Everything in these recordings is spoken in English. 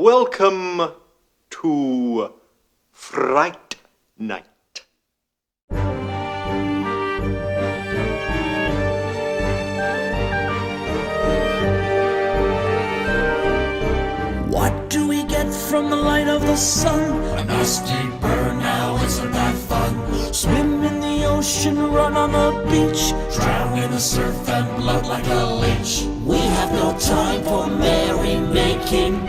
Welcome to Fright Night. What do we get from the light of the sun? A nasty burn, now isn't that fun? Swim in the ocean, run on the beach, Drown in the surf and blood like a leech. we have no time for merrymaking.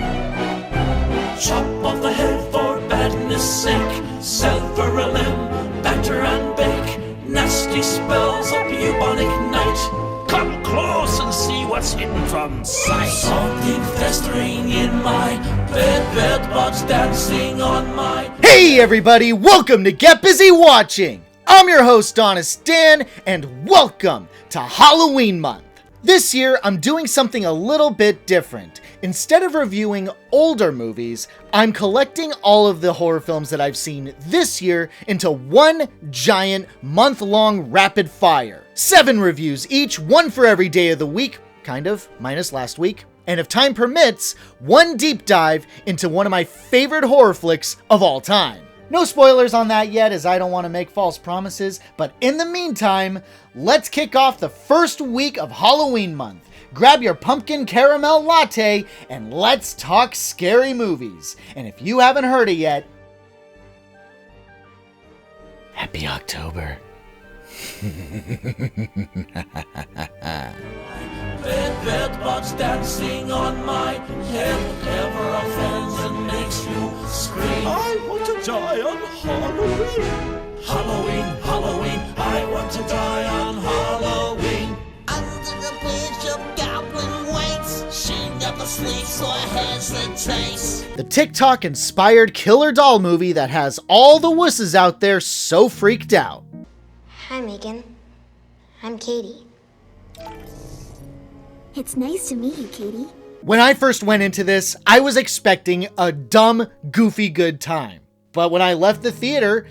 Chop off the head for badness sake, sell for a limb, batter and bake. Nasty spells of bubonic night, come close and see what's hidden from sight. Something festering in my bed bugs dancing on my... Hey everybody, welcome to Get Busy Watching! I'm your host Honest Dan, and welcome to Halloween month. This year, I'm doing something a little bit different. Instead of reviewing older movies, I'm collecting all of the horror films that I've seen this year into one giant month-long rapid fire. 7 reviews each, one for every day of the week, kind of, minus last week. And if time permits, one deep dive into one of my favorite horror flicks of all time. No spoilers on that yet, as I don't want to make false promises, but in the meantime, let's kick off the first week of Halloween month. Grab your pumpkin caramel latte, and let's talk scary movies. And if you haven't heard it yet, Happy October. Bed bugs dancing on my head ever offends and makes you scream. I want to die on Halloween. Halloween, Halloween, I want to die on Halloween. Under the bridge of goblin waits, she never sleeps or hesitates. The TikTok-inspired killer doll movie that has all the wusses out there so freaked out. Hi, Megan. I'm Katie. It's nice to meet you, Katie. When I first went into this, I was expecting a dumb, goofy good time. But when I left the theater,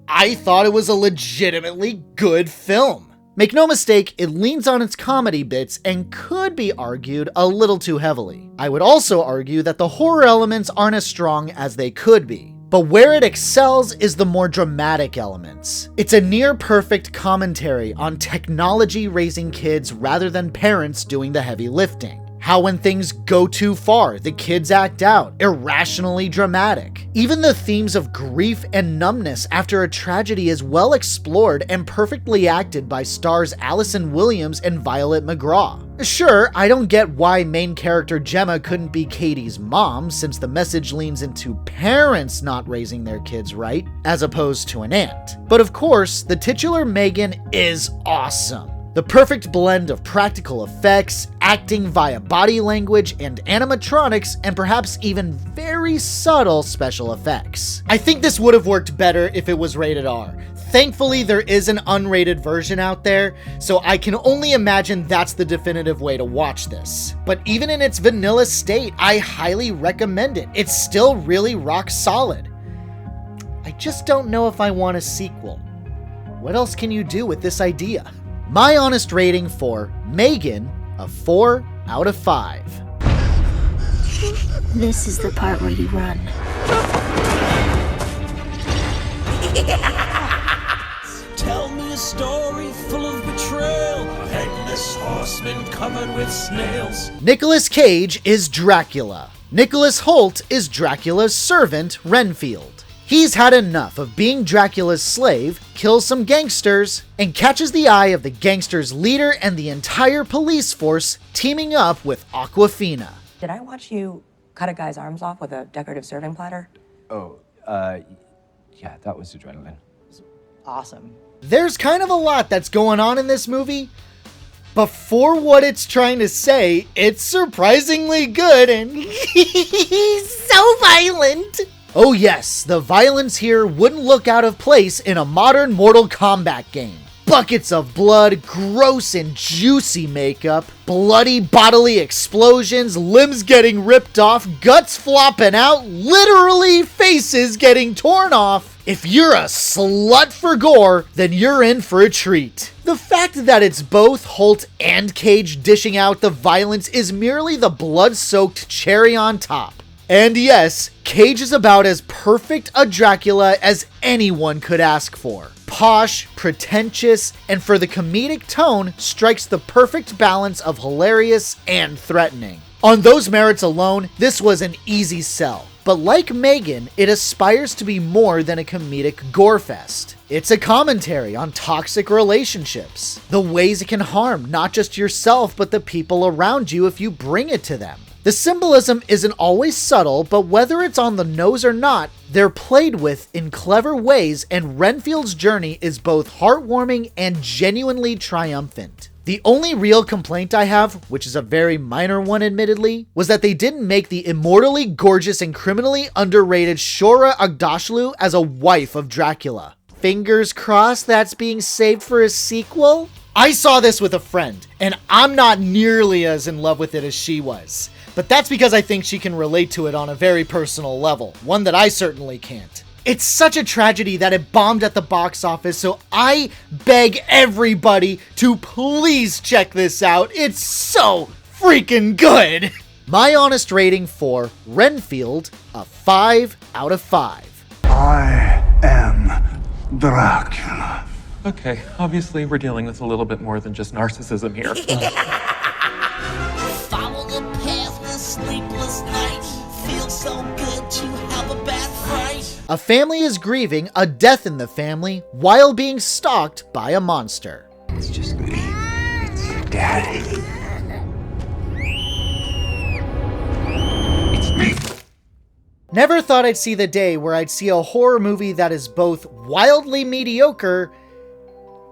I thought it was a legitimately good film. Make no mistake, it leans on its comedy bits and could be argued a little too heavily. I would also argue that the horror elements aren't as strong as they could be. But where it excels is the more dramatic elements. It's a near-perfect commentary on technology raising kids rather than parents doing the heavy lifting. How when things go too far, the kids act out, irrationally dramatic. Even the themes of grief and numbness after a tragedy is well explored and perfectly acted by stars Allison Williams and Violet McGraw. Sure, I don't get why main character Gemma couldn't be Katie's mom, since the message leans into parents not raising their kids right, as opposed to an aunt. But of course, the titular Megan is awesome. The perfect blend of practical effects, acting via body language and animatronics, and perhaps even very subtle special effects. I think this would have worked better if it was rated R. Thankfully, there is an unrated version out there, so I can only imagine that's the definitive way to watch this. But even in its vanilla state, I highly recommend it. It's still really rock solid. I just don't know if I want a sequel. What else can you do with this idea? My honest rating for Megan, a 4 out of 5. This is the part where you run. Tell me a story full of betrayal, a headless horseman covered with snails. Nicolas Cage is Dracula. Nicholas Hoult is Dracula's servant, Renfield. He's had enough of being Dracula's slave, kills some gangsters, and catches the eye of the gangsters' leader and the entire police force teaming up with Aquafina. Did I watch you cut a guy's arms off with a decorative serving platter? Yeah, that was adrenaline. Awesome. There's kind of a lot that's going on in this movie, but for what it's trying to say, it's surprisingly good and so violent. Oh yes, the violence here wouldn't look out of place in a modern Mortal Kombat game. Buckets of blood, gross and juicy makeup, bloody bodily explosions, limbs getting ripped off, guts flopping out, literally faces getting torn off. If you're a slut for gore, then you're in for a treat. The fact that it's both Holt and Cage dishing out the violence is merely the blood-soaked cherry on top. And yes, Cage is about as perfect a Dracula as anyone could ask for. Posh, pretentious, and for the comedic tone, strikes the perfect balance of hilarious and threatening. On those merits alone, this was an easy sell. But like Megan, it aspires to be more than a comedic gorefest. It's a commentary on toxic relationships, the ways it can harm not just yourself but the people around you if you bring it to them. The symbolism isn't always subtle, but whether it's on the nose or not, they're played with in clever ways, and Renfield's journey is both heartwarming and genuinely triumphant. The only real complaint I have, which is a very minor one admittedly, was that they didn't make the immortally gorgeous and criminally underrated Shora Agdashlu as a wife of Dracula. Fingers crossed that's being saved for a sequel? I saw this with a friend, and I'm not nearly as in love with it as she was. But that's because I think she can relate to it on a very personal level, one that I certainly can't. It's such a tragedy that it bombed at the box office, so I beg everybody to please check this out. It's so freaking good! My honest rating for Renfield, a 5 out of 5. I am Dracula. Okay, obviously we're dealing with a little bit more than just narcissism here. Follow the path with sleepless nights. Feels so good to have a bad fright. A family is grieving a death in the family while being stalked by a monster. It's just me. It's your daddy. It's me. Never thought I'd see the day where I'd see a horror movie that is both wildly mediocre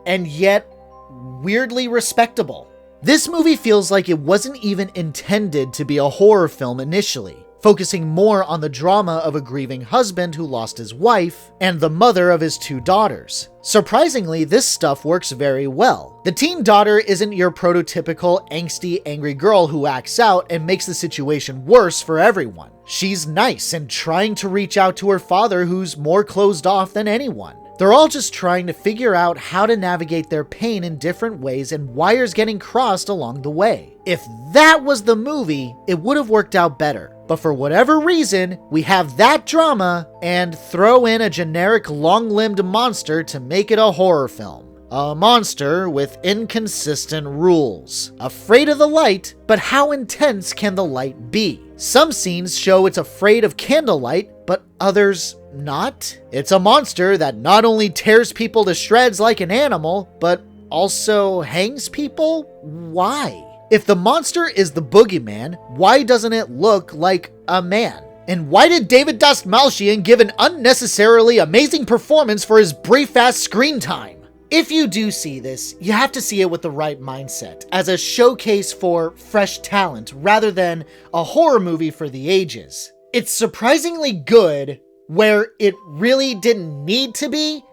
and yet weirdly respectable. This movie feels like it wasn't even intended to be a horror film initially, focusing more on the drama of a grieving husband who lost his wife and the mother of his 2 daughters. Surprisingly, this stuff works very well. The teen daughter isn't your prototypical angsty, angry girl who acts out and makes the situation worse for everyone. She's nice and trying to reach out to her father, who's more closed off than anyone. They're all just trying to figure out how to navigate their pain in different ways and wires getting crossed along the way. If that was the movie, it would have worked out better. But for whatever reason, we have that drama and throw in a generic long-limbed monster to make it a horror film. A monster with inconsistent rules. Afraid of the light, but how intense can the light be? Some scenes show it's afraid of candlelight, but others not. It's a monster that not only tears people to shreds like an animal, but also hangs people? Why? If the monster is the boogeyman, why doesn't it look like a man? And why did David Dastmalchian give an unnecessarily amazing performance for his brief-ass screen time? If you do see this, you have to see it with the right mindset, as a showcase for fresh talent rather than a horror movie for the ages. It's surprisingly good where it really didn't need to be,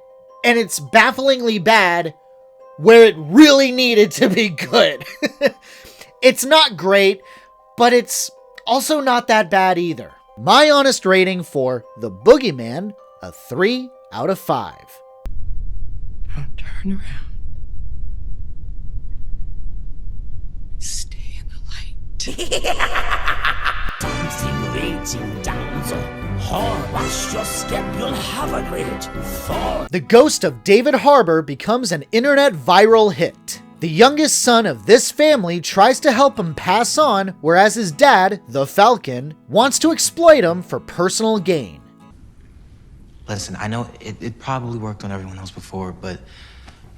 and it's bafflingly bad where it really needed to be good. It's not great, but it's also not that bad either. My honest rating for The Boogeyman, a 3 out of 5. Don't turn around. Stay in the light. Dancing, raging down the hall. Watch your step, you'll have a great fall. The ghost of David Harbour becomes an internet viral hit. The youngest son of this family tries to help him pass on, whereas his dad, the Falcon, wants to exploit him for personal gain. Listen, I know it probably worked on everyone else before, but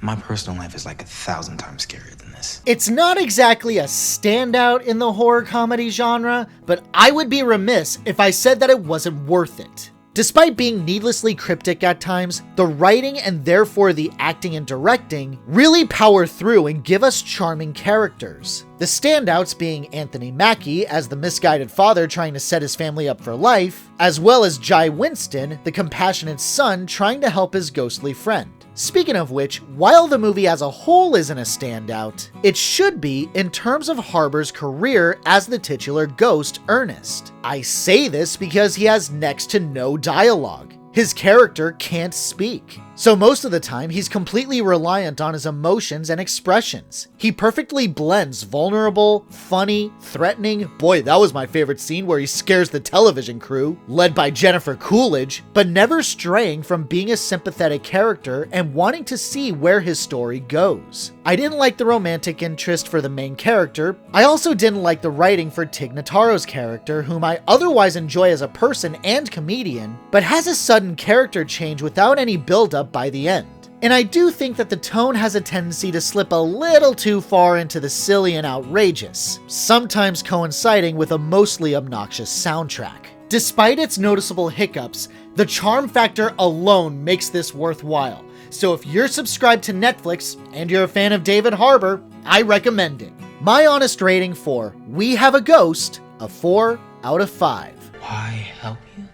my personal life is like 1,000 times scarier than this. It's not exactly a standout in the horror comedy genre, but I would be remiss if I said that it wasn't worth it. Despite being needlessly cryptic at times, the writing and therefore the acting and directing really power through and give us charming characters. The standouts being Anthony Mackie as the misguided father trying to set his family up for life, as well as Jai Winston, the compassionate son trying to help his ghostly friend. Speaking of which, while the movie as a whole isn't a standout, it should be in terms of Harbour's career as the titular ghost, Ernest. I say this because he has next to no dialogue. His character can't speak. So most of the time, he's completely reliant on his emotions and expressions. He perfectly blends vulnerable, funny, threatening, boy, that was my favorite scene where he scares the television crew, led by Jennifer Coolidge, but never straying from being a sympathetic character and wanting to see where his story goes. I didn't like the romantic interest for the main character. I also didn't like the writing for Tig Notaro's character, whom I otherwise enjoy as a person and comedian, but has a sudden character change without any build-up by the end. And I do think that the tone has a tendency to slip a little too far into the silly and outrageous, sometimes coinciding with a mostly obnoxious soundtrack. Despite its noticeable hiccups, the charm factor alone makes this worthwhile. So if you're subscribed to Netflix and you're a fan of David Harbour, I recommend it. My honest rating for We Have a Ghost, a 4 out of 5. Why help you?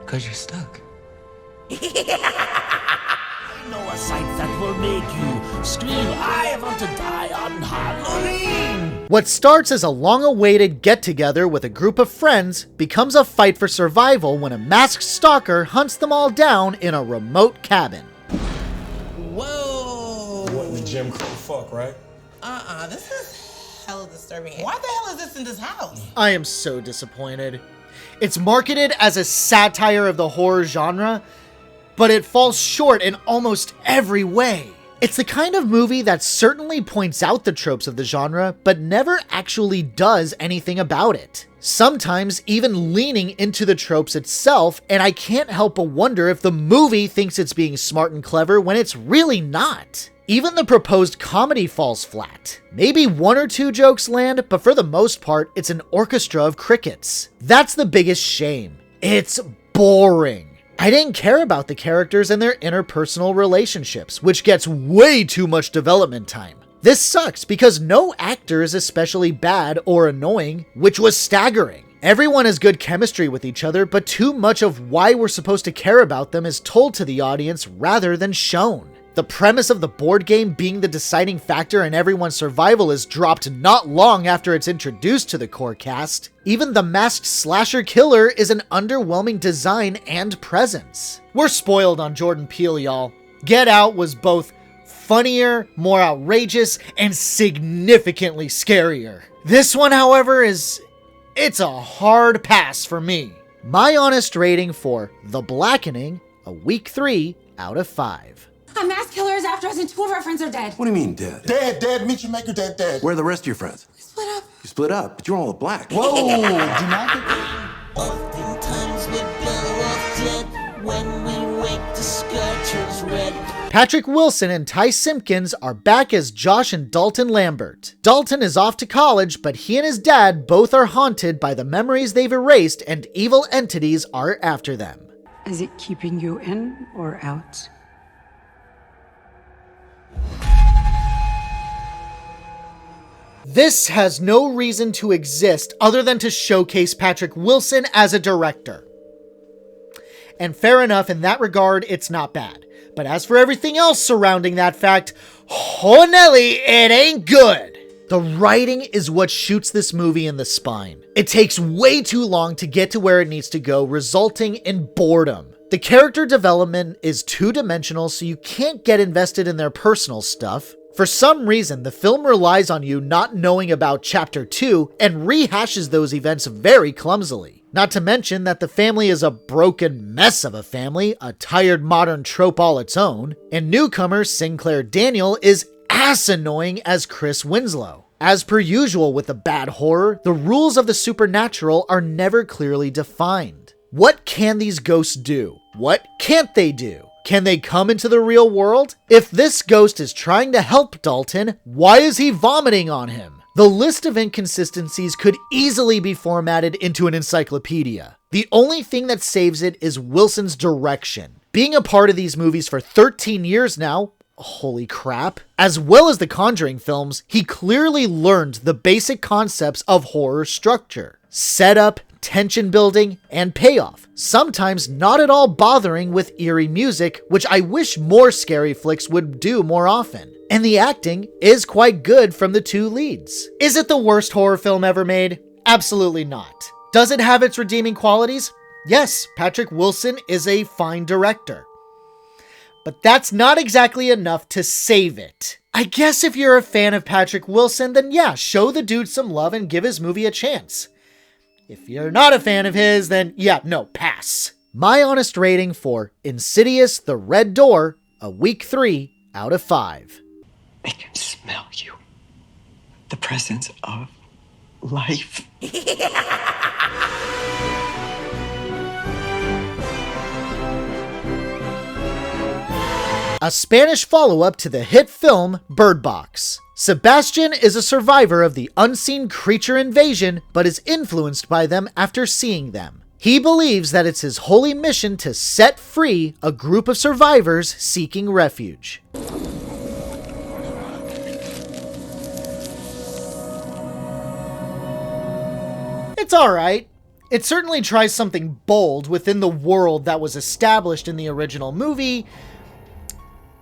Because you're stuck. I know a sight that will make you scream, I want to die on Halloween! What starts as a long-awaited get-together with a group of friends becomes a fight for survival when a masked stalker hunts them all down in a remote cabin. Whoa! You wasn't the Jim Crow fuck, right? This is hella disturbing. Why the hell is this in this house? I am so disappointed. It's marketed as a satire of the horror genre, but it falls short in almost every way. It's the kind of movie that certainly points out the tropes of the genre, but never actually does anything about it. Sometimes even leaning into the tropes itself, and I can't help but wonder if the movie thinks it's being smart and clever when it's really not. Even the proposed comedy falls flat. Maybe one or two jokes land, but for the most part, it's an orchestra of crickets. That's the biggest shame. It's boring. I didn't care about the characters and their interpersonal relationships, which gets way too much development time. This sucks because no actor is especially bad or annoying, which was staggering. Everyone has good chemistry with each other, but too much of why we're supposed to care about them is told to the audience rather than shown. The premise of the board game being the deciding factor in everyone's survival is dropped not long after it's introduced to the core cast. Even the masked slasher killer is an underwhelming design and presence. We're spoiled on Jordan Peele, y'all. Get Out was both funnier, more outrageous, and significantly scarier. This one, however, it's a hard pass for me. My honest rating for The Blackening, a weak 3 out of 5. A mass killer is after us and 2 of our friends are dead. What do you mean dead? Dead. Meet your maker, dead. Where are the rest of your friends? We split up. You split up, but you're all black. Whoa, do not get... Oftentimes we blow off dead when we wake the scourgers red. Patrick Wilson and Ty Simpkins are back as Josh and Dalton Lambert. Dalton is off to college, but he and his dad both are haunted by the memories they've erased and evil entities are after them. Is it keeping you in or out? This has no reason to exist other than to showcase Patrick Wilson as a director. And fair enough, in that regard, it's not bad. But as for everything else surrounding that fact, oh Nelly, it ain't good. The writing is what shoots this movie in the spine. It takes way too long to get to where it needs to go, resulting in boredom. The character development is two-dimensional, so you can't get invested in their personal stuff. For some reason, the film relies on you not knowing about Chapter 2 and rehashes those events very clumsily. Not to mention that the family is a broken mess of a family, a tired modern trope all its own, and newcomer Sinclair Daniel is ass annoying as Chris Winslow. As per usual with the bad horror, the rules of the supernatural are never clearly defined. What can these ghosts do? What can't they do? Can they come into the real world? If this ghost is trying to help Dalton, why is he vomiting on him? The list of inconsistencies could easily be formatted into an encyclopedia. The only thing that saves it is Wilson's direction. Being a part of these movies for 13 years now, holy crap, as well as the Conjuring films, he clearly learned the basic concepts of horror structure. Setup, tension building, and payoff, sometimes not at all bothering with eerie music, which I wish more scary flicks would do more often. And the acting is quite good from the two leads. Is it the worst horror film ever made? Absolutely not. Does it have its redeeming qualities? Yes, Patrick Wilson is a fine director. But that's not exactly enough to save it. I guess if you're a fan of Patrick Wilson, then yeah, show the dude some love and give his movie a chance. If you're not a fan of his, then yeah, no, pass. My honest rating for Insidious: The Red Door, a week 3 out of 5. I can smell you. The presence of life. A Spanish follow-up to the hit film Bird Box. Sebastian is a survivor of the unseen creature invasion, but is influenced by them after seeing them. He believes that it's his holy mission to set free a group of survivors seeking refuge. It's alright. It certainly tries something bold within the world that was established in the original movie,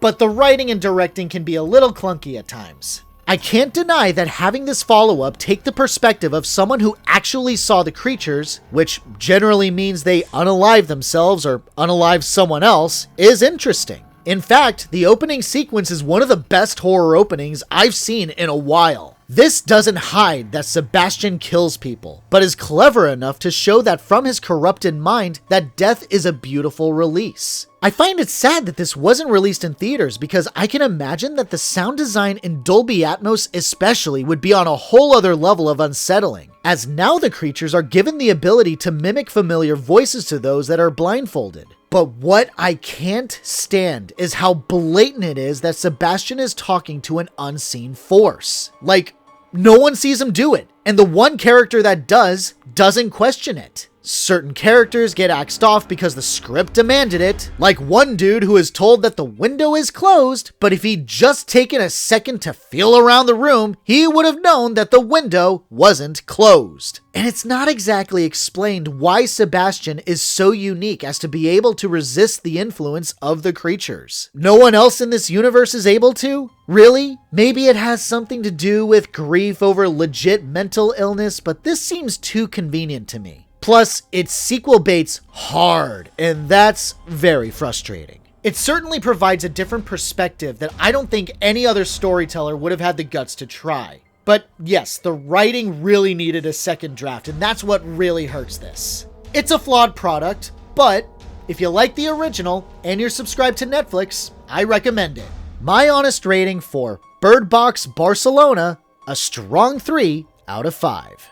but the writing and directing can be a little clunky at times. I can't deny that having this follow-up take the perspective of someone who actually saw the creatures, which generally means they unalive themselves or unalive someone else, is interesting. In fact, the opening sequence is one of the best horror openings I've seen in a while. This doesn't hide that Sebastian kills people, but is clever enough to show that from his corrupted mind that death is a beautiful release. I find it sad that this wasn't released in theaters because I can imagine that the sound design in Dolby Atmos especially would be on a whole other level of unsettling, as now the creatures are given the ability to mimic familiar voices to those that are blindfolded. But what I can't stand is how blatant it is that Sebastian is talking to an unseen force. Like, no one sees him do it, and the one character that does, doesn't question it. Certain characters get axed off because the script demanded it, like one dude who is told that the window is closed, but if he'd just taken a second to feel around the room, he would have known that the window wasn't closed. And it's not exactly explained why Sebastian is so unique as to be able to resist the influence of the creatures. No one else in this universe is able to? Really? Maybe it has something to do with grief over legit mental illness, but this seems too convenient to me. Plus, it sequel baits hard, and that's very frustrating. It certainly provides a different perspective that I don't think any other storyteller would have had the guts to try. But yes, the writing really needed a second draft, and that's what really hurts this. It's a flawed product, but if you like the original and you're subscribed to Netflix, I recommend it. My honest rating for Bird Box Barcelona, a strong 3 out of 5.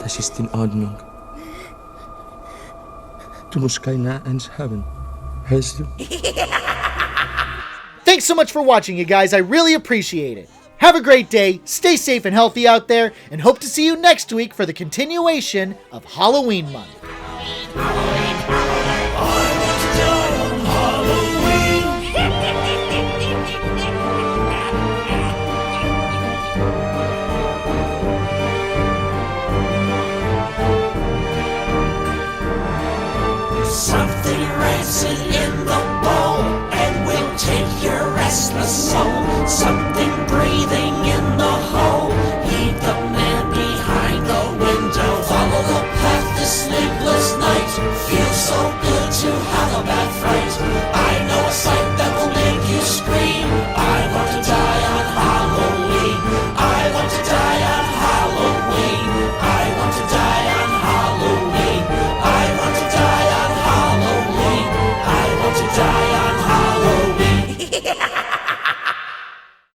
Das ist in Ordnung. Du musst keine Angst haben. Hörst du? Thanks so much for watching, you guys. I really appreciate it. Have a great day, stay safe and healthy out there, and hope to see you next week for the continuation of Halloween month.